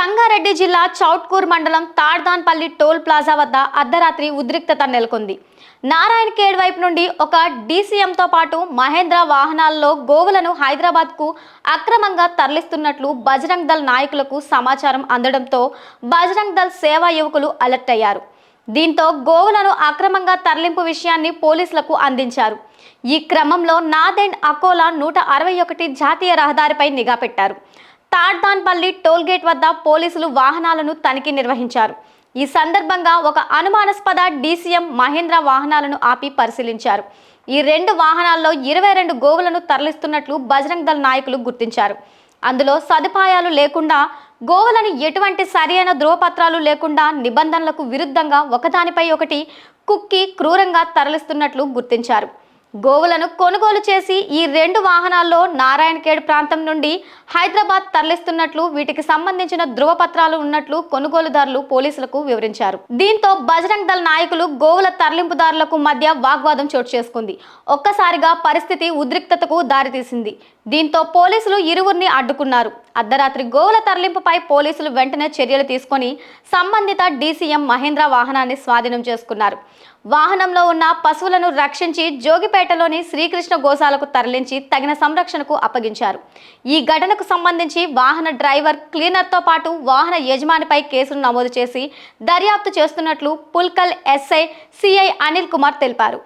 సంగారెడ్డి జిల్లా చౌట్కూర్ మండలం తాడ్దాన్పల్లి toll plaza వద్ద అర్ధరాత్రి ఉద్రిక్తత నెలకొంది. నారాయణఖేడ్ వైపు నుండి ఒక డీసీఎంతో పాటు మహేంద్ర వాహనాల్లో గోవులను హైదరాబాద్కు అక్రమంగా తరలిస్తున్నట్లు బజరంగ్ దళ్ నాయకులకు సమాచారం అందడంతో బజరంగ్ దళ్ సేవా యువకులు అలర్ట్ అయ్యారు. దీంతో గోవులను అక్రమంగా తరలింపు విషయాన్ని పోలీసులకు అందించారు. ఈ క్రమంలో నాదెండ్ అకోలా 161 జాతీయ రహదారిపై నిఘా పెట్టారు. తాడ్దాన్పల్లి టోల్గేట్ వద్ద పోలీసులు వాహనాలను తనిఖీ నిర్వహించారు. ఈ సందర్భంగా ఒక అనుమానాస్పద డీసీఎం మహేంద్ర వాహనాలను ఆపి పరిశీలించారు. ఈ 2 వాహనాల్లో 22 గోవులను తరలిస్తున్నట్లు బజరంగ్ దళ్ నాయకులు గుర్తించారు. అందులో సదుపాయాలు లేకుండా, గోవులను ఎటువంటి సరైన ధృవపత్రాలు లేకుండా నిబంధనలకు విరుద్ధంగా ఒకదానిపై ఒకటి కుక్కి క్రూరంగా తరలిస్తున్నట్లు గుర్తించారు. గోవులను కొనుగోలు చేసి ఈ 2 వాహనాల్లో నారాయణఖేడ్ ప్రాంతం నుండి హైదరాబాద్ తరలిస్తున్నట్లు, వీటికి సంబంధించిన ధృవపత్రాలు ఉన్నట్లు కొనుగోలుదారులు పోలీసులకు వివరించారు. దీంతో బజరంగ్ దళ్ నాయకులు గోవుల తరలింపుదారులకు మధ్య వాగ్వాదం చోటు చేసుకుంది. ఒక్కసారిగా పరిస్థితి ఉద్రిక్తతకు దారితీసింది. దీంతో పోలీసులు ఇరువురిని అడ్డుకున్నారు. అర్ధరాత్రి గోవుల తరలింపుపై పోలీసులు వెంటనే చర్యలు తీసుకొని సంబంధిత డీసీఎం మహేంద్ర వాహనాన్ని స్వాధీనం చేసుకున్నారు. వాహనంలో ఉన్న పశువులను రక్షించి జోగిపేటలోని శ్రీకృష్ణ గోశాలకు తరలించి తగిన సంరక్షణకు అప్పగించారు. ఈ ఘటనకు సంబంధించి వాహన డ్రైవర్, క్లీనర్తో పాటు వాహన యజమానిపై కేసులు నమోదు చేసి దర్యాప్తు చేస్తున్నట్లు పుల్కల్ ఎస్ఐ సిఐ అనిల్ కుమార్ తెలిపారు.